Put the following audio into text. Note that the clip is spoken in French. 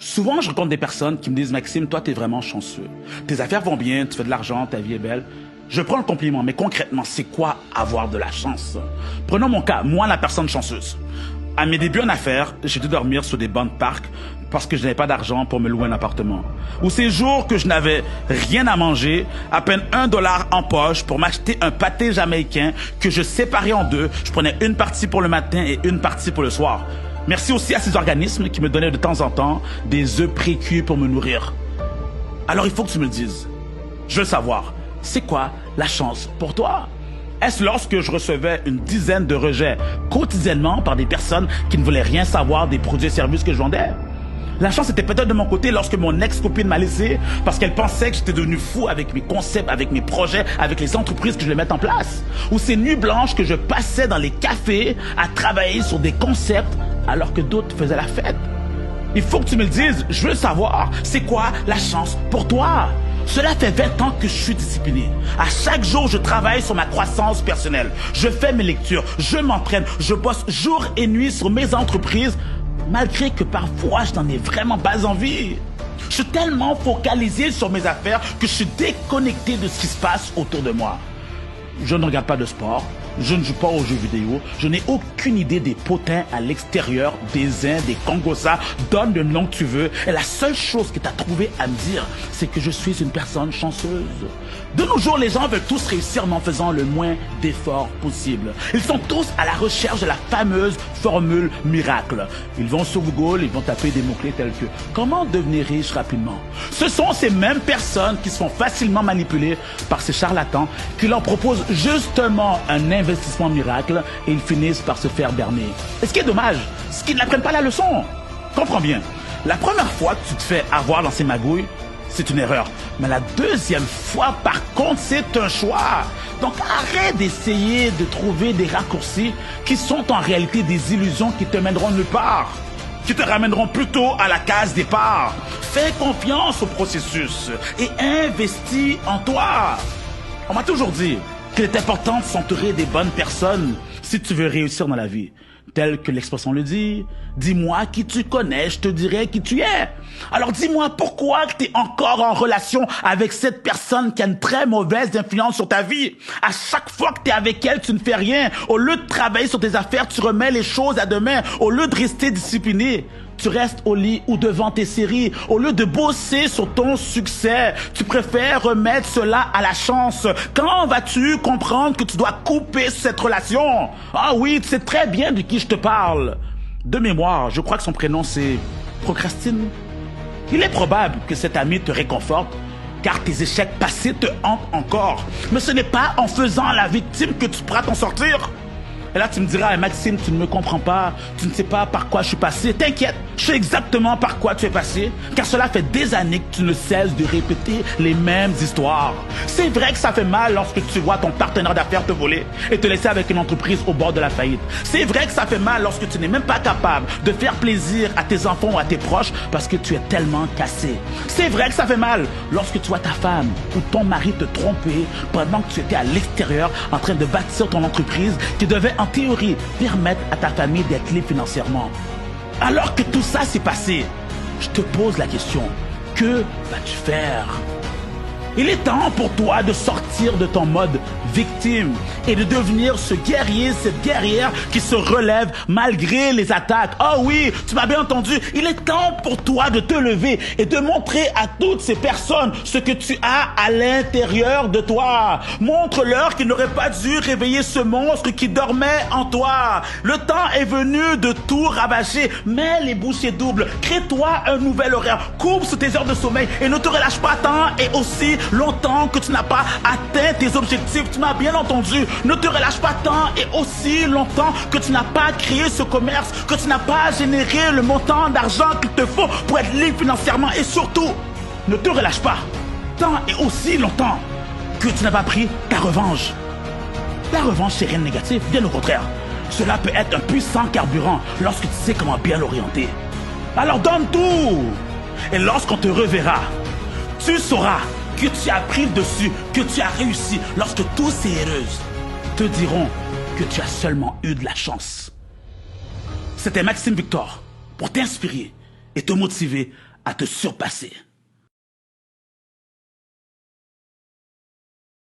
Souvent, je rencontre des personnes qui me disent « Maxime, toi, t'es vraiment chanceux. Tes affaires vont bien, tu fais de l'argent, ta vie est belle. » Je prends le compliment, mais concrètement, c'est quoi avoir de la chance? Prenons mon cas, moi, la personne chanceuse. À mes débuts en affaires, j'ai dû dormir sur des bancs de parc parce que je n'avais pas d'argent pour me louer un appartement. Ou ces jours que je n'avais rien à manger, à peine $1 en poche pour m'acheter un pâté jamaïcain que je séparais en deux. Je prenais une partie pour le matin et une partie pour le soir. Merci aussi à ces organismes qui me donnaient de temps en temps des œufs précuits pour me nourrir. Alors il faut que tu me le dises. Je veux savoir, c'est quoi la chance pour toi? Est-ce lorsque je recevais une dizaine de rejets quotidiennement par des personnes qui ne voulaient rien savoir des produits et services que je vendais? La chance était peut-être de mon côté lorsque mon ex-copine m'a laissé parce qu'elle pensait que j'étais devenu fou avec mes concepts, avec mes projets, avec les entreprises que je voulais mettre en place. Ou ces nuits blanches que je passais dans les cafés à travailler sur des concepts alors que d'autres faisaient la fête. Il faut que tu me le dises, je veux savoir, c'est quoi la chance pour toi? Cela fait 20 ans que je suis discipliné. À chaque jour, je travaille sur ma croissance personnelle. Je fais mes lectures, je m'entraîne, je bosse jour et nuit sur mes entreprises, malgré que parfois, je n'en ai vraiment pas envie. Je suis tellement focalisé sur mes affaires que je suis déconnecté de ce qui se passe autour de moi. Je ne regarde pas de sport. Je ne joue pas aux jeux vidéo. Je n'ai aucune idée des potins à l'extérieur, des Indes, des Congossas. Donne le nom que tu veux. Et la seule chose que tu as trouvé à me dire, c'est que je suis une personne chanceuse. De nos jours, les gens veulent tous réussir en faisant le moins d'efforts possible. Ils sont tous à la recherche de la fameuse formule miracle. Ils vont sur Google, ils vont taper des mots-clés tels que « Comment devenir riche rapidement ?» Ce sont ces mêmes personnes qui se font facilement manipuler par ces charlatans qui leur proposent justement un investissement miracle et ils finissent par se faire berner. Et ce qui est dommage, c'est qu'ils n'apprennent pas la leçon. Comprends bien, la première fois que tu te fais avoir dans ces magouilles, c'est une erreur. Mais la deuxième fois, par contre, c'est un choix. Donc arrête d'essayer de trouver des raccourcis qui sont en réalité des illusions qui te mèneront nulle part, qui te ramèneront plutôt à la case départ. Fais confiance au processus et investis en toi. On m'a toujours dit qu'il est important de s'entourer des bonnes personnes si tu veux réussir dans la vie. Tel que l'expression le dit, dis-moi qui tu connais, je te dirai qui tu es. Alors dis-moi pourquoi tu es encore en relation avec cette personne qui a une très mauvaise influence sur ta vie. À chaque fois que tu es avec elle, tu ne fais rien. Au lieu de travailler sur tes affaires, tu remets les choses à demain. Au lieu de rester discipliné, tu restes au lit ou devant tes séries. Au lieu de bosser sur ton succès, tu préfères remettre cela à la chance. Quand vas-tu comprendre que tu dois couper cette relation? Ah oui, tu sais très bien de qui je te parle. De mémoire, je crois que son prénom c'est Procrastine. Il est probable que cet ami te réconforte, car tes échecs passés te hantent encore. Mais ce n'est pas en faisant la victime que tu pourras t'en sortir. Et là, tu me diras, Maxime, tu ne me comprends pas, tu ne sais pas par quoi je suis passé. T'inquiète, je sais exactement par quoi tu es passé, car cela fait des années que tu ne cesses de répéter les mêmes histoires. C'est vrai que ça fait mal lorsque tu vois ton partenaire d'affaires te voler et te laisser avec une entreprise au bord de la faillite. C'est vrai que ça fait mal lorsque tu n'es même pas capable de faire plaisir à tes enfants ou à tes proches parce que tu es tellement cassé. C'est vrai que ça fait mal lorsque tu vois ta femme ou ton mari te tromper pendant que tu étais à l'extérieur en train de bâtir ton entreprise qui devait en théorie permettre à ta famille d'être libre financièrement. Alors que tout ça s'est passé, je te pose la question, que vas-tu faire? Il est temps pour toi de sortir de ton mode victime et de devenir ce guerrier, cette guerrière qui se relève malgré les attaques. Oh oui, tu m'as bien entendu. Il est temps pour toi de te lever et de montrer à toutes ces personnes ce que tu as à l'intérieur de toi. Montre-leur qu'ils n'auraient pas dû réveiller ce monstre qui dormait en toi. Le temps est venu de tout ravager. Mets les bouchées doubles. Crée-toi un nouvel horaire. Coupe sur tes heures de sommeil et ne te relâche pas tant et aussi longtemps que tu n'as pas atteint tes objectifs. Tu m'as bien entendu. Ne te relâche pas tant et aussi longtemps que tu n'as pas créé ce commerce, que tu n'as pas généré le montant d'argent qu'il te faut pour être libre financièrement. Et surtout, ne te relâche pas tant et aussi longtemps que tu n'as pas pris ta revanche. La revanche, c'est rien de négatif, bien au contraire. Cela peut être un puissant carburant lorsque tu sais comment bien l'orienter. Alors donne tout. Et lorsqu'on te reverra, tu sauras que tu as pris le dessus, que tu as réussi, lorsque tous ces heureuses te diront que tu as seulement eu de la chance. C'était Maxime Victor pour t'inspirer et te motiver à te surpasser.